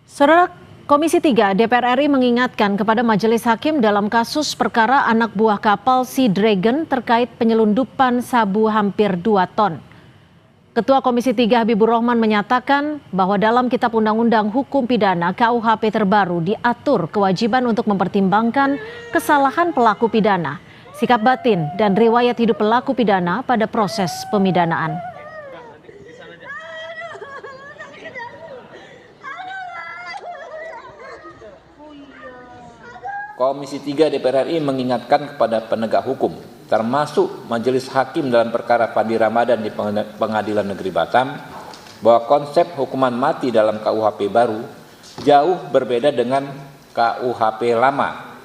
Saudara, Komisi 3 DPR RI mengingatkan kepada Majelis Hakim dalam kasus perkara anak buah kapal Sea Dragon terkait penyelundupan sabu hampir 2 ton. Ketua Komisi 3 Habibur Rahman menyatakan bahwa dalam Kitab Undang-Undang Hukum Pidana KUHP terbaru diatur kewajiban untuk mempertimbangkan kesalahan pelaku pidana, sikap batin, dan riwayat hidup pelaku pidana pada proses pemidanaan. Komisi 3 DPR RI mengingatkan kepada penegak hukum, termasuk Majelis Hakim dalam perkara Fandi Ramadan di Pengadilan Negeri Batam, bahwa konsep hukuman mati dalam KUHP baru jauh berbeda dengan KUHP lama.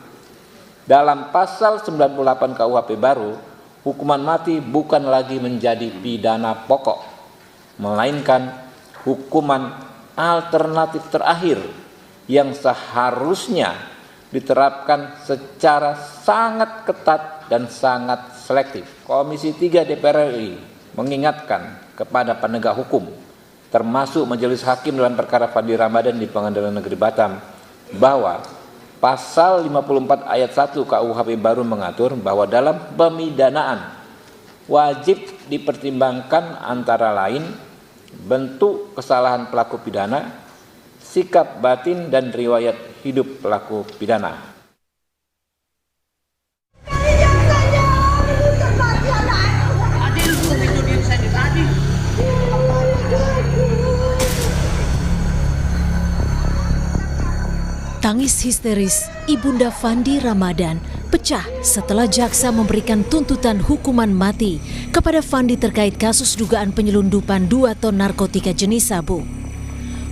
Dalam pasal 98 KUHP baru, hukuman mati bukan lagi menjadi pidana pokok, melainkan hukuman alternatif terakhir yang seharusnya diterapkan secara sangat ketat dan sangat selektif. Komisi 3 DPR RI mengingatkan kepada penegak hukum, termasuk Majelis Hakim dalam perkara Fandi Ramadan di Pengadilan Negeri Batam, bahwa pasal 54 ayat 1 KUHP baru mengatur bahwa dalam pemidanaan wajib dipertimbangkan antara lain bentuk kesalahan pelaku pidana, sikap batin, dan riwayat hidup pelaku pidana. Tangis histeris Ibunda Fandi Ramadan pecah setelah jaksa memberikan tuntutan hukuman mati kepada Fandi terkait kasus dugaan penyelundupan 2 ton narkotika jenis sabu.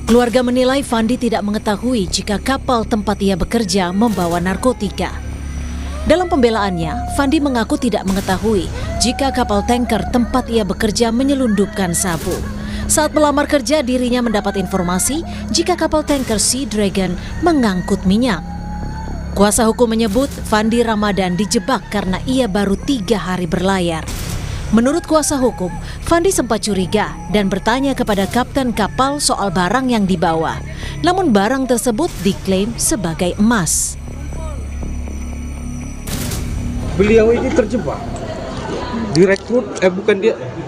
Keluarga menilai Fandi tidak mengetahui jika kapal tempat ia bekerja membawa narkotika. Dalam pembelaannya, Fandi mengaku tidak mengetahui jika kapal tanker tempat ia bekerja menyelundupkan sabu. Saat melamar kerja, dirinya mendapat informasi jika kapal tanker Sea Dragon mengangkut minyak. Kuasa hukum menyebut Fandi Ramadan dijebak karena ia baru 3 hari berlayar. Menurut kuasa hukum, Fandi sempat curiga dan bertanya kepada kapten kapal soal barang yang dibawa. Namun barang tersebut diklaim sebagai emas. Beliau ini terjebak, direkrut, bukan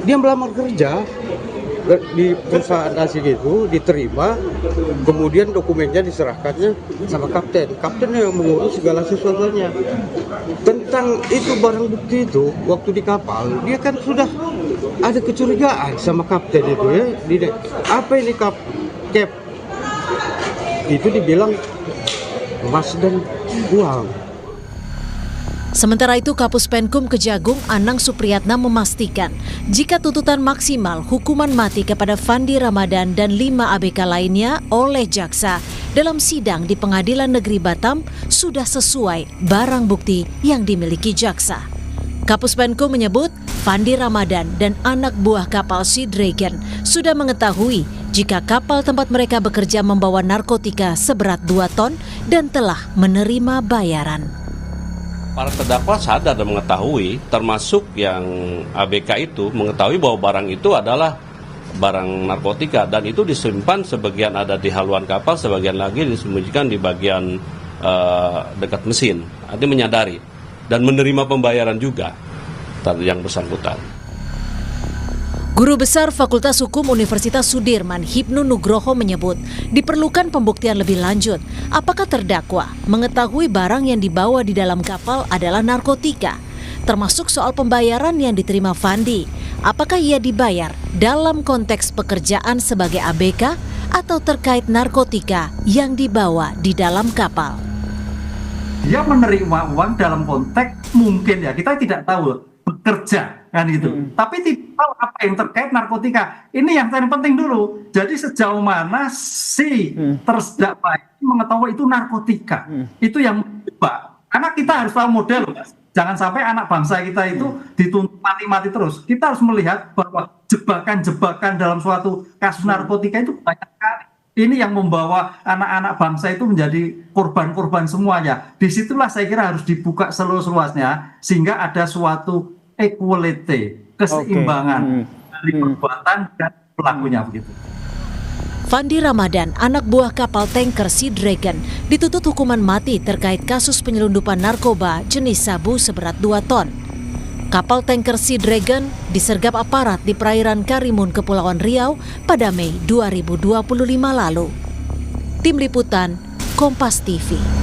dia melamar kerja di perusahaan asing itu, diterima, kemudian dokumennya diserahkannya sama kapten. Kapten yang mengurus segala sesuatunya. Tentang itu barang bukti itu, waktu di kapal, dia kan sudah ada kecurigaan sama kapten itu ya. Apa ini Cap? Itu dibilang emas dan uang. Sementara itu, Kapus Penkum Kejagung Anang Supriyatna memastikan jika tuntutan maksimal hukuman mati kepada Fandi Ramadan dan 5 ABK lainnya oleh jaksa dalam sidang di Pengadilan Negeri Batam sudah sesuai barang bukti yang dimiliki jaksa. Kapus Penkum menyebut Fandi Ramadan dan anak buah kapal Sea Dragon sudah mengetahui jika kapal tempat mereka bekerja membawa narkotika seberat 2 ton dan telah menerima bayaran. Para terdakwa sadar dan mengetahui, termasuk yang ABK itu mengetahui bahwa barang itu adalah barang narkotika dan itu disimpan, sebagian ada di haluan kapal, sebagian lagi disembunyikan di bagian dekat mesin. Artinya menyadari dan menerima pembayaran juga yang bersangkutan. Guru Besar Fakultas Hukum Universitas Sudirman, Hipnu Nugroho menyebut diperlukan pembuktian lebih lanjut apakah terdakwa mengetahui barang yang dibawa di dalam kapal adalah narkotika, termasuk soal pembayaran yang diterima Fandi. Apakah ia dibayar dalam konteks pekerjaan sebagai ABK atau terkait narkotika yang dibawa di dalam kapal? Dia menerima uang dalam konteks mungkin ya, kita tidak tahu, bekerja kan gitu. Tapi tidak tahu apa yang terkait narkotika. Ini yang paling penting dulu. Jadi sejauh mana si terdakwa mengetahui itu narkotika. Itu yang menjebak. Karena kita harus tahu model, Mas. Jangan sampai anak bangsa kita itu dituntut mati-mati terus. Kita harus melihat bahwa jebakan-jebakan dalam suatu kasus narkotika itu banyak sekali. Ini yang membawa anak-anak bangsa itu menjadi korban-korban semuanya. Disitulah saya kira harus dibuka seluas-luasnya sehingga ada suatu equality, keseimbangan dari perbuatan dan pelakunya begitu. Fandi Ramadan, anak buah kapal tanker Sea Dragon, dituntut hukuman mati terkait kasus penyelundupan narkoba jenis sabu seberat 2 ton. Kapal tanker Sea Dragon disergap aparat di perairan Karimun, Kepulauan Riau pada Mei 2025 lalu. Tim Liputan, Kompas TV.